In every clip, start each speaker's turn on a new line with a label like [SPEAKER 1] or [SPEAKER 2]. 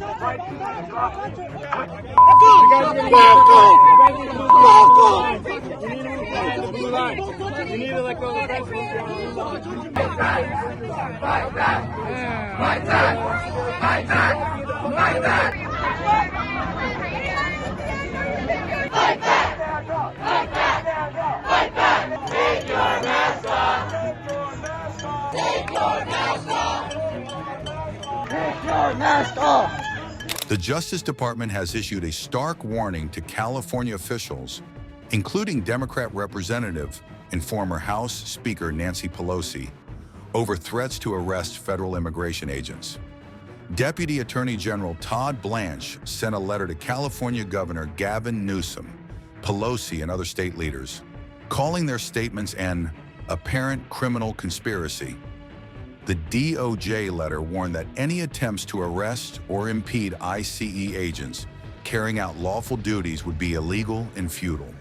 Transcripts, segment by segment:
[SPEAKER 1] You need to let go of the president. Fight back! Fight back! Fight back! Fight back! Fight back! Fight back! Fight back! Fight back! Take your mask off! Take your mask off! Take your mask off!
[SPEAKER 2] The Justice Department has issued a stark warning to California officials, including Democrat Representative and former House Speaker Nancy Pelosi, over threats to arrest federal immigration agents. Deputy Attorney General Todd Blanche sent a letter to California Governor Gavin Newsom, Pelosi, and other state leaders, calling their statements an apparent criminal conspiracy. The DOJ letter warned that any attempts to arrest or impede ICE agents carrying out lawful duties would be illegal and futile.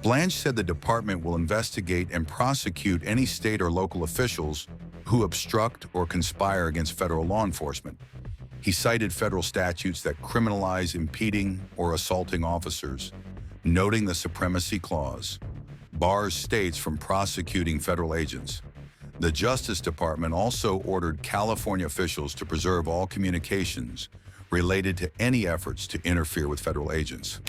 [SPEAKER 2] Blanche said the department will investigate and prosecute any state or local officials who obstruct or conspire against federal law enforcement. He cited federal statutes that criminalize impeding or assaulting officers, noting the Supremacy Clause bars states from prosecuting federal agents. The Justice Department also ordered California officials to preserve all communications related to any efforts to interfere with federal agents.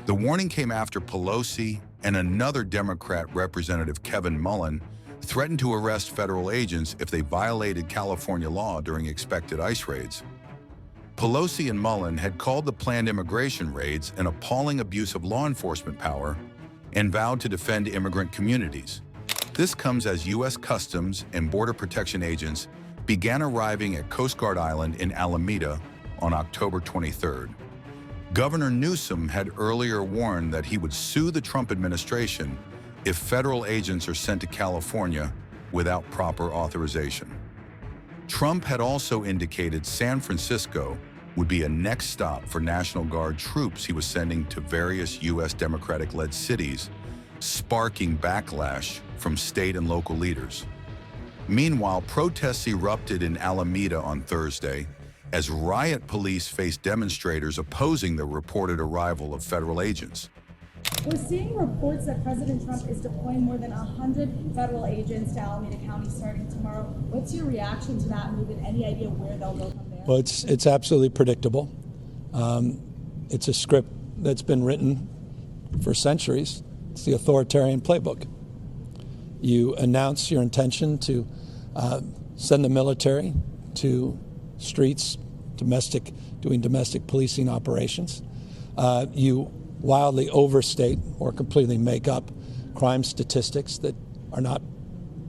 [SPEAKER 2] The warning came after Pelosi and another Democrat Representative Kevin Mullen threatened to arrest federal agents if they violated California law during expected ICE raids. Pelosi and Mullen had called the planned immigration raids an appalling abuse of law enforcement power and vowed to defend immigrant communities. This comes as U.S. Customs and Border Protection agents began arriving at Coast Guard Island in Alameda on October 23rd. Governor Newsom had earlier warned that he would sue the Trump administration if federal agents are sent to California without proper authorization. Trump had also indicated San Francisco would be a next stop for National Guard troops he was sending to various U.S. Democratic-led cities, sparking backlash from state and local leaders. Meanwhile, protests erupted in Alameda on Thursday as riot police faced demonstrators opposing the reported arrival of federal agents.
[SPEAKER 3] We're seeing reports that President Trump is deploying more than 100 federal agents to Alameda County starting tomorrow. What's your reaction to that move and any idea where they'll go from there?
[SPEAKER 4] Well, it's absolutely predictable. It's a script that's been written for centuries. It's the authoritarian playbook. You announce your intention to send the military to streets, doing domestic policing operations. You wildly overstate or completely make up crime statistics that are not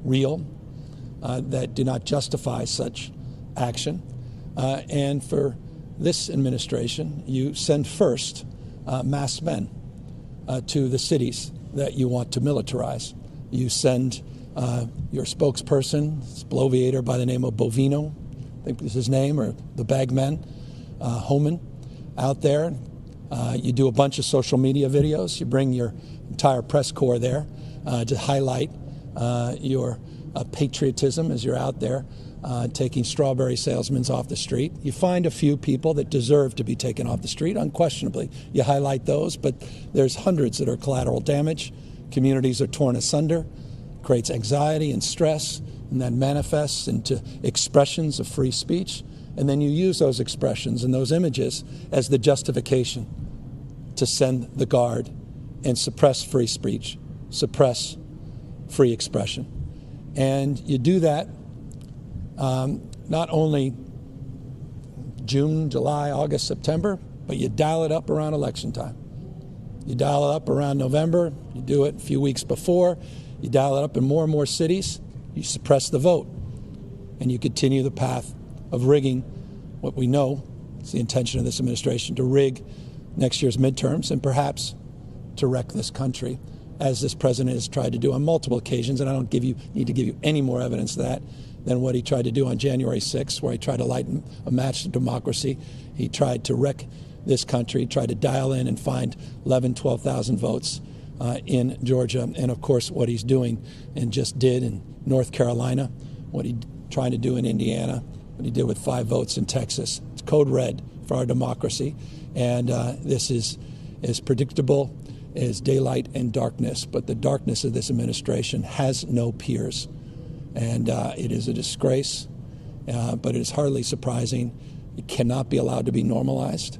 [SPEAKER 4] real, that do not justify such action. And for this administration, you send first masked men to the cities that you want to militarize. You send your spokesperson, this bloviator by the name of Bovino, I think is his name, or the bagman, Homan, out there. You do a bunch of social media videos. You bring your entire press corps there to highlight your patriotism as you're out there taking strawberry salesmen off the street. You find a few people that deserve to be taken off the street, unquestionably. You highlight those, but there's hundreds that are collateral damage. Communities are torn asunder, creates anxiety and stress, and that manifests into expressions of free speech. And then you use those expressions and those images as the justification to send the guard and suppress free speech, suppress free expression. And you do that not only June, July, August, September, but you dial it up around election time. You dial it up around November, you do it a few weeks before, you dial it up in more and more cities, you suppress the vote, and you continue the path of rigging what we know is the intention of this administration, to rig next year's midterms and perhaps to wreck this country, as this president has tried to do on multiple occasions. And I don't need to give you any more evidence of that than what he tried to do on January 6th, where he tried to light a match to democracy. He tried to wreck this country, tried to dial in and find 11, 12,000 votes in Georgia. And of course, what he's doing and just did in North Carolina, what he tried to do in Indiana, what he did with 5 votes in Texas. It's code red for our democracy. And this is as predictable as daylight and darkness. But the darkness of this administration has no peers. And it is a disgrace, but it is hardly surprising. It cannot be allowed to be normalized.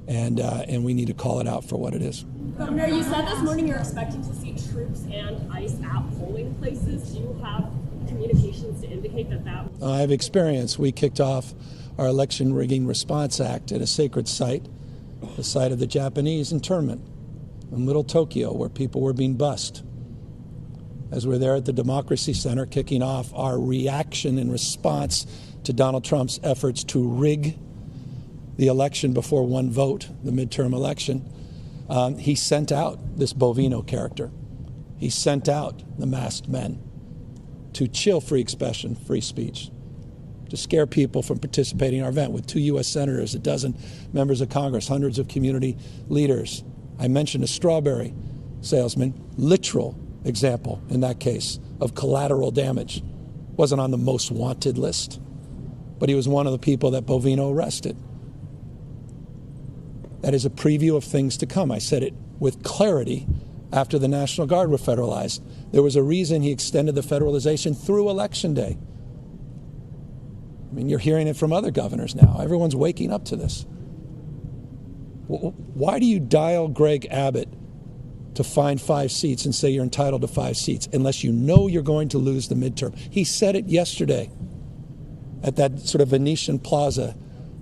[SPEAKER 4] And we need to call it out for what it is.
[SPEAKER 5] Governor, you said this morning you're expecting to see troops and ICE at polling places. Do you have communications to indicate that
[SPEAKER 4] I have experience. We kicked off our Election Rigging Response Act at a sacred site, the site of the Japanese internment in Little Tokyo, where people were being bussed. As we're there at the Democracy Center kicking off our reaction and response to Donald Trump's efforts to rig the election before one vote, the midterm election, he sent out this Bovino character. He sent out the masked men to chill free expression, free speech, to scare people from participating in our event with 2 U.S. senators, a dozen members of Congress, hundreds of community leaders. I mentioned a strawberry salesman, literal example in that case of collateral damage. Wasn't on the most wanted list, but he was one of the people that Bovino arrested. That is a preview of things to come. I said it with clarity after the National Guard were federalized. There was a reason he extended the federalization through Election Day. I mean, you're hearing it from other governors now. Everyone's waking up to this. Why do you dial Greg Abbott to find 5 seats and say you're entitled to 5 seats unless you know you're going to lose the midterm? He said it yesterday at that sort of Venetian plaza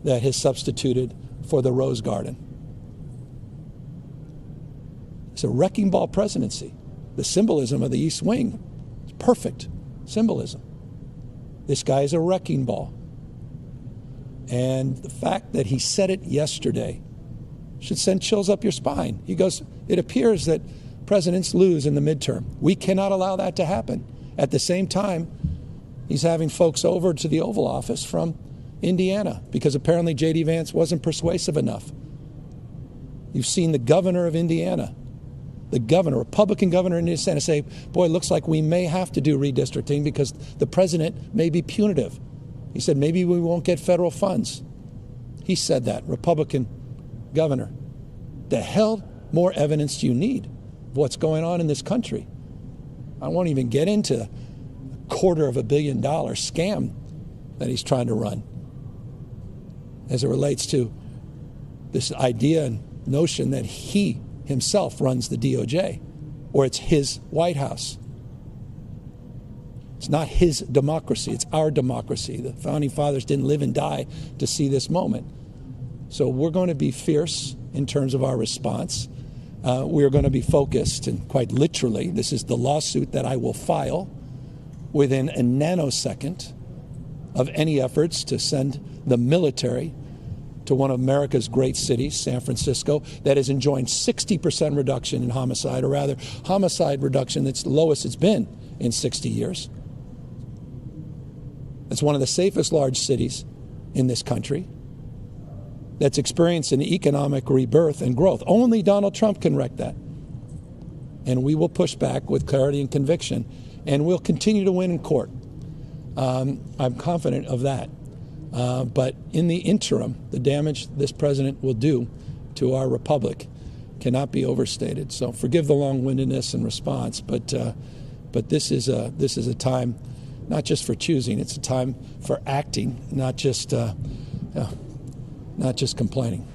[SPEAKER 4] that has substituted for the Rose Garden. It's a wrecking ball presidency. The symbolism of the East Wing is perfect symbolism. This guy is a wrecking ball. And the fact that he said it yesterday should send chills up your spine. He goes, it appears that presidents lose in the midterm. We cannot allow that to happen. At the same time, he's having folks over to the Oval Office from Indiana because apparently J.D. Vance wasn't persuasive enough. You've seen the governor of Indiana, the governor, Republican governor in Indiana, say, boy, it looks like we may have to do redistricting because the president may be punitive. He said, maybe we won't get federal funds. He said that, Republican governor. The hell more evidence do you need of what's going on in this country? I won't even get into a $250 million scam that he's trying to run as it relates to this idea and notion that he himself runs the DOJ, or it's his White House. It's not his democracy, it's our democracy. The Founding Fathers didn't live and die to see this moment. So we're going to be fierce in terms of our response. We're going to be focused, and quite literally, this is the lawsuit that I will file within a nanosecond of any efforts to send the military to one of America's great cities, San Francisco, that is enjoying 60% reduction in homicide, or rather homicide reduction that's the lowest it's been in 60 years. It's one of the safest large cities in this country that's experiencing economic rebirth and growth. Only Donald Trump can wreck that. And we will push back with clarity and conviction, and we'll continue to win in court. I'm confident of that. But in the interim, the damage this president will do to our republic cannot be overstated. So forgive the long-windedness and response, but this is a time not just for choosing; it's a time for acting, not just complaining.